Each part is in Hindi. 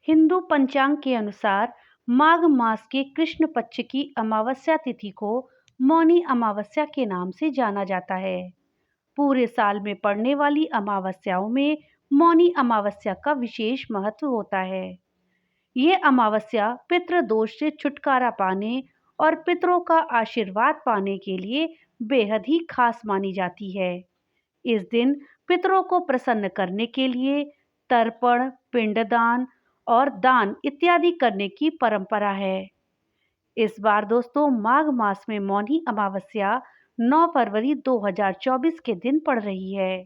हिंदू पंचांग के अनुसार माघ मास के कृष्ण पक्ष की अमावस्या तिथि को मौनी अमावस्या के नाम से जाना जाता है। पूरे साल में पड़ने वाली अमावस्याओं में मौनी अमावस्या का विशेष महत्व होता है। ये अमावस्या पितृ दोष से छुटकारा पाने और पितरों का आशीर्वाद पाने के लिए बेहद ही खास मानी जाती है। इस दिन पितरों को प्रसन्न करने के लिए तर्पण, पिंडदान और दान इत्यादि करने की परंपरा है। इस बार दोस्तों माघ मास में मौनी अमावस्या 9 फरवरी 2024 के दिन पड़ रही है।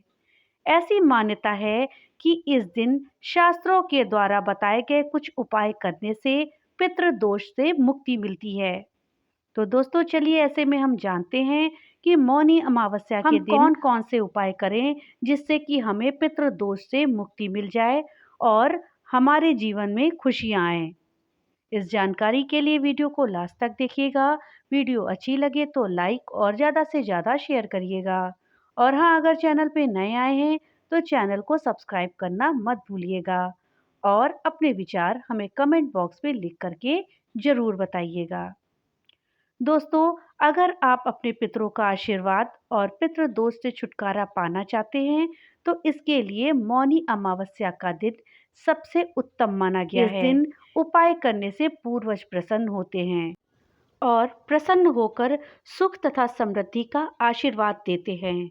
ऐसी मान्यता है कि इस दिन शास्त्रों के द्वारा बताए गए कुछ उपाय करने से पितृदोष से मुक्ति मिलती है। तो दोस्तों चलिए ऐसे में हम जानते हैं कि मौनी अमावस्या के दिन कौन कौन से उपाय करें जिससे कि हमें पितृदोष से मुक्ति मिल जाए और हमारे जीवन में खुशियां आए। इस जानकारी के लिए वीडियो को लास्ट तक देखिएगा। वीडियो अच्छी लगे तो लाइक और ज़्यादा से ज़्यादा शेयर करिएगा। और हाँ, अगर चैनल पे नए आए हैं तो चैनल को सब्सक्राइब करना मत भूलिएगा और अपने विचार हमें कमेंट बॉक्स में लिख करके ज़रूर बताइएगा। दोस्तों, अगर आप अपने पितरों का आशीर्वाद और पितृदोष से छुटकारा पाना चाहते हैं तो इसके लिए मौनी अमावस्या का दिन सबसे उत्तम माना गया है। इस दिन उपाय करने से पूर्वज प्रसन्न होते हैं और प्रसन्न होकर सुख तथा समृद्धि का आशीर्वाद देते हैं।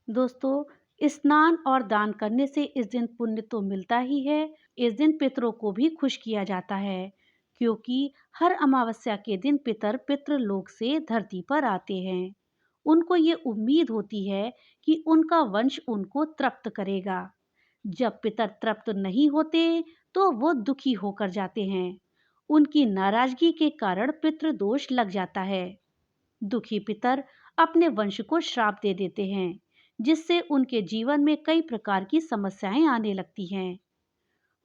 दोस्तों, स्नान और दान करने से इस दिन पुण्य तो मिलता ही है। इस दिन पितरों को भी खुश किया जाता है क्योंकि हर अमावस्या के दिन पितृलोक से धरती पर आते हैं। उनको ये उम्मीद होती है कि उनका वंश उनको तृप्त करेगा। जब पितर तृप्त नहीं होते तो वो दुखी होकर जाते हैं। उनकी नाराजगी के कारण पितृदोष लग जाता है। दुखी पितर अपने वंश को श्राप दे देते हैं जिससे उनके जीवन में कई प्रकार की समस्याएं आने लगती हैं।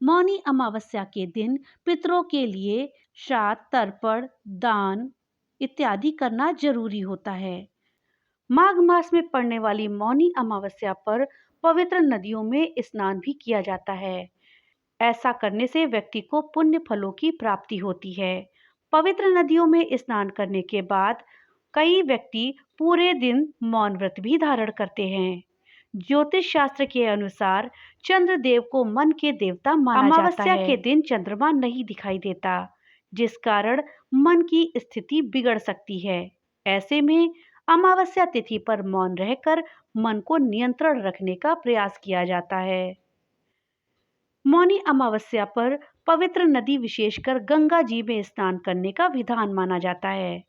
मौनी अमावस्या के दिन पितरों के लिए श्राद्ध, तर्पण, दान इत्यादि करना जरूरी होता है। माघ मास में पड़ने वाली मौनी अमावस्या पर पवित्र नदियों में स्नान भी किया जाता है। ऐसा करने से व्यक्ति को पुण्य फलों की प्राप्ति होती है। पवित्र नदियों में स्नान करने के बाद कई व्यक्ति पूरे दिन मौन व्रत भी धारण करते हैं। ज्योतिष शास्त्र के अनुसार चंद्रदेव को मन के देवता माना जाता है। अमावस्या के दिन चंद्रमा नहीं दिखाई देता, जिस कारण मन की स्थिति बिगड़ सकती है। ऐसे में अमावस्या तिथि पर मौन रहकर मन को नियंत्रण रखने का प्रयास किया जाता है। मौनी अमावस्या पर पवित्र नदी विशेषकर गंगा जी में स्नान करने का विधान माना जाता है।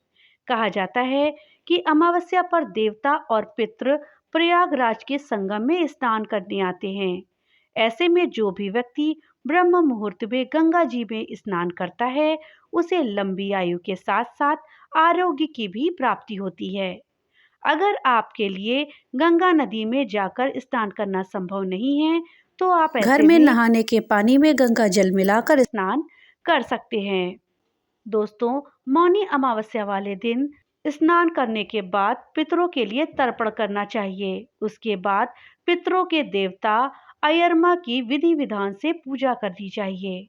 कहा जाता है कि अमावस्या पर देवता और पितृ प्रयागराज के संगम में स्नान करने आते हैं। ऐसे में जो भी व्यक्ति ब्रह्म मुहूर्त में गंगा जी में स्नान करता है उसे लंबी आयु के साथ साथ आरोग्य की भी प्राप्ति होती है। अगर आपके लिए गंगा नदी में जाकर स्नान करना संभव नहीं है तो आप ऐसे घर में नहाने के पानी में गंगा जल मिलाकर स्नान कर सकते हैं। दोस्तों, मौनी अमावस्या वाले दिन स्नान करने के बाद पितरों के लिए तर्पण करना चाहिए। उसके बाद पितरों के देवता अयरमा की विधि विधान से पूजा करनी चाहिए।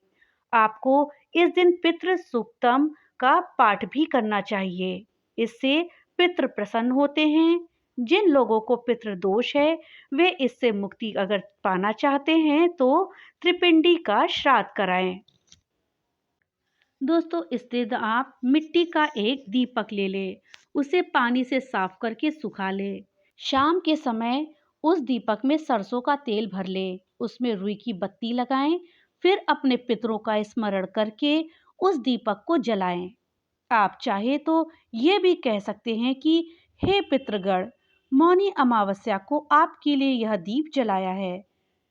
आपको इस दिन पितृ सूक्तम का पाठ भी करना चाहिए। इससे पितृ प्रसन्न होते हैं। जिन लोगों को पितृ दोष है वे इससे मुक्ति अगर पाना चाहते हैं तो त्रिपिंडी का श्राद्ध कराएं। दोस्तों, इस दिन आप मिट्टी का एक दीपक ले लें, उसे पानी से साफ करके सुखा लें। शाम के समय उस दीपक में सरसों का तेल भर लें, उसमें रुई की बत्ती लगाएं, फिर अपने पितरों का स्मरण करके उस दीपक को जलाएं। आप चाहे तो ये भी कह सकते हैं कि हे पितृगण, मौनी अमावस्या को आपके लिए यह दीप जलाया है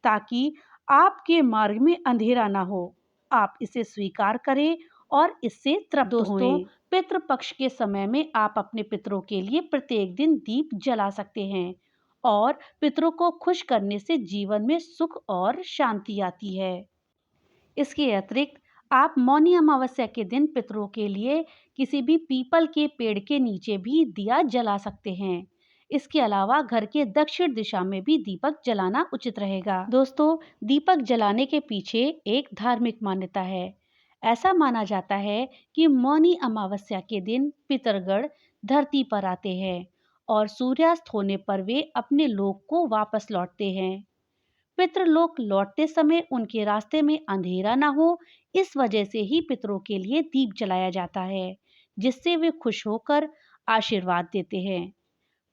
ताकि आपके मार्ग में अंधेरा ना हो। आप इसे स्वीकार करें और इससे तृप्त हों। दोस्तों, पितृपक्ष के समय में आप अपने पितरों के लिए प्रत्येक दिन दीप जला सकते हैं और पितरों को खुश करने से जीवन में सुख और शांति आती है। इसके अतिरिक्त आप मौनी अमावस्या के दिन पितरों के लिए किसी भी पीपल के पेड़ के नीचे भी दिया जला सकते हैं। इसके अलावा घर के दक्षिण दिशा में भी दीपक जलाना उचित रहेगा। दोस्तों, दीपक जलाने के पीछे एक धार्मिक मान्यता है। ऐसा माना जाता है कि मौनी अमावस्या के दिन पितरगण धरती पर आते हैं और सूर्यास्त होने पर वे अपने लोक को वापस लौटते हैं। पितृलोक लौटते समय उनके रास्ते में अंधेरा न हो, इस वजह से ही पितरों के लिए दीप जलाया जाता है, जिससे वे खुश होकर आशीर्वाद देते हैं।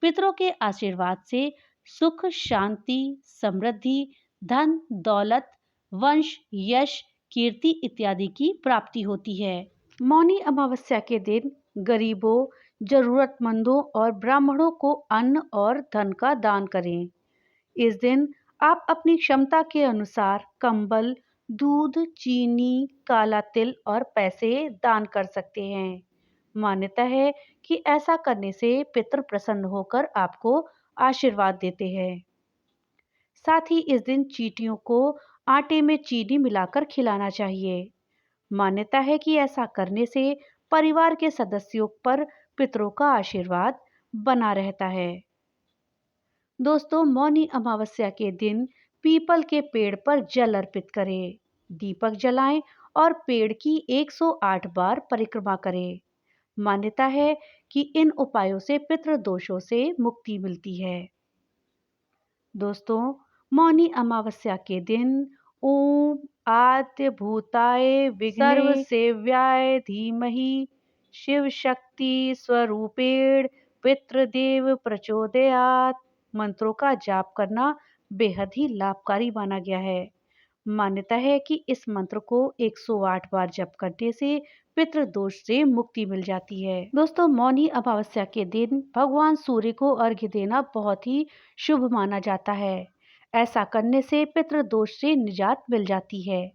पितरों के आशीर्वाद से सुख, शांति, समृद्धि, धन, दौलत, वंश, यश, कीर्ति इत्यादि की प्राप्ति होती है। मौनी अमावस्या के दिन गरीबों, जरूरतमंदों और ब्राह्मणों को अन्न और धन का दान करें। इस दिन आप अपनी क्षमता के अनुसार कंबल, दूध, चीनी, काला तिल और पैसे दान कर सकते हैं। मान्यता है कि ऐसा करने से पितृ प्रसन्न होकर आपको आशीर्वाद देते हैं। साथ ही इस दिन चींटियों को आटे में चीनी मिलाकर खिलाना चाहिए। मान्यता है कि ऐसा करने से परिवार के सदस्यों पर पितरों का आशीर्वाद बना रहता है। दोस्तों, मौनी अमावस्या के दिन पीपल के पेड़ पर जल अर्पित करें, दीपक जलाएं और पेड़ की 108 बार परिक्रमा करें। मान्यता है कि इन उपायों से पितृ दोषों से मुक्ति मिलती है। दोस्तों, मौनी अमावस्या के दिन ओम आद्य भूताय विघ्ने सर्वसेव्याय धीमहि शिव शक्ति स्वरूपेण पितृदेव प्रचोदयात् मंत्रों का जाप करना बेहद ही लाभकारी माना गया है। मान्यता है कि इस मंत्र को 108 बार जप करने से पितृदोष से मुक्ति मिल जाती है। दोस्तों, मौनी अमावस्या के दिन भगवान सूर्य को अर्घ्य देना बहुत ही शुभ माना जाता है। ऐसा करने से पितृदोष से निजात मिल जाती है।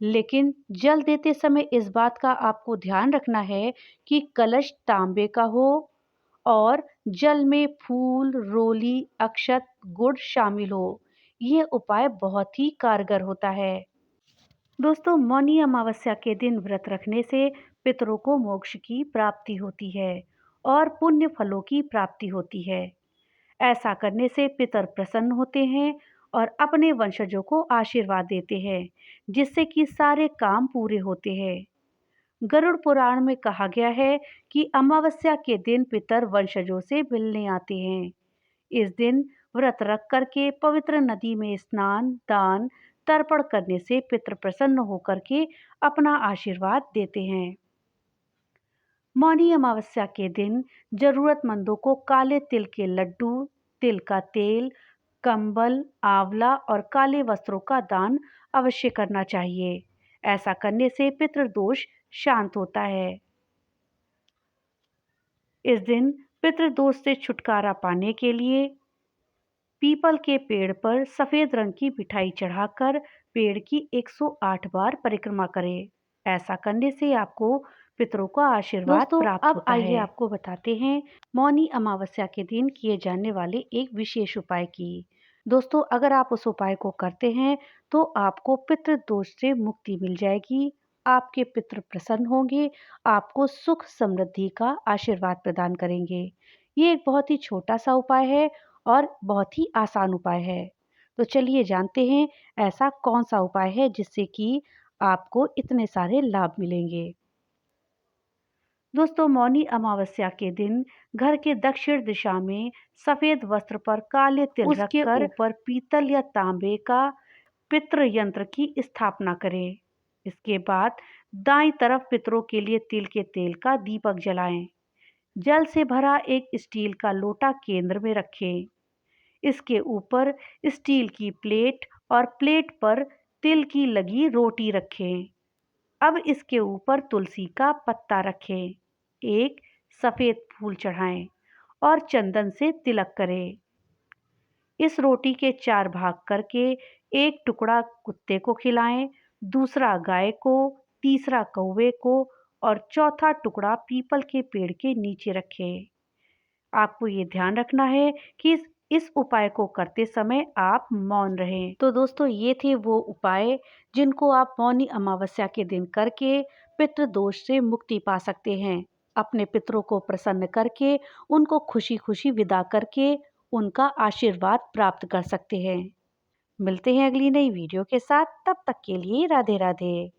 लेकिन जल देते समय इस बात का आपको ध्यान रखना है कि कलश तांबे का हो और जल में फूल, रोली, अक्षत, गुड़ शामिल हो। यह उपाय बहुत ही कारगर होता है। दोस्तों, मौनी अमावस्या के दिन व्रत रखने से पितरों को मोक्ष की प्राप्ति होती है और पुण्य फलों की प्राप्ति होती है। ऐसा करने से पितर प्रसन्न होते हैं और अपने वंशजों को आशीर्वाद देते हैं, जिससे कि सारे काम पूरे होते हैं। गरुड़ पुराण में कहा गया है कि अमावस्या के दिन पितर वंशजों से मिलने आते हैं। इस दिन व्रत रख करके पवित्र नदी में स्नान, दान, तर्पण करने से पितर प्रसन्न होकर के अपना आशीर्वाद देते हैं। मौनी अमावस्या के दिन जरूरतमंदों को काले तिल के लड्डू, तिल का तेल, कंबल, आंवला और काले वस्त्रों का दान अवश्य करना चाहिए। ऐसा करने से पितृदोष शांत होता है। इस दिन पितृदोष से छुटकारा पाने के लिए पीपल के पेड़ पर सफेद रंग की मिठाई चढ़ाकर पेड़ की 108 बार परिक्रमा करें। ऐसा करने से आपको पितरों का आशीर्वाद प्राप्त होता है। अब आइए आपको बताते हैं मौनी अमावस्या के दिन किए जाने वाले एक विशेष उपाय की। दोस्तों, अगर आप उस उपाय को करते हैं तो आपको पितृ दोष से मुक्ति मिल जाएगी, आपके पितृ प्रसन्न होंगे, आपको सुख समृद्धि का आशीर्वाद प्रदान करेंगे। ये एक बहुत ही छोटा सा उपाय है और बहुत ही आसान उपाय है। तो चलिए जानते हैं ऐसा कौन सा उपाय है जिससे कि आपको इतने सारे लाभ मिलेंगे। दोस्तों, मौनी अमावस्या के दिन घर के दक्षिण दिशा में सफेद वस्त्र पर काले तिल रखकर ऊपर पीतल या तांबे का पितृ यंत्र की स्थापना करें। इसके बाद दाईं तरफ पितरों के लिए तिल के तेल का दीपक जलाएं। जल से भरा एक स्टील का लोटा केंद्र में रखें। इसके ऊपर स्टील की प्लेट और प्लेट पर तिल की लगी रोटी रखें। अब इसके ऊपर तुलसी का पत्ता रखें, एक सफेद फूल चढ़ाएं और चंदन से तिलक करें। इस रोटी के 4 भाग करके एक टुकड़ा कुत्ते को खिलाएं, दूसरा गाय को, तीसरा कौवे को और चौथा टुकड़ा पीपल के पेड़ के नीचे रखें। आपको ये ध्यान रखना है कि इस उपाय को करते समय आप मौन रहें। तो दोस्तों, ये थे वो उपाय जिनको आप मौनी अमावस्या के दिन करके पितृ दोष से मुक्ति पा सकते हैं। अपने पितरों को प्रसन्न करके उनको खुशी खुशी विदा करके उनका आशीर्वाद प्राप्त कर सकते हैं। मिलते हैं अगली नई वीडियो के साथ, तब तक के लिए राधे राधे।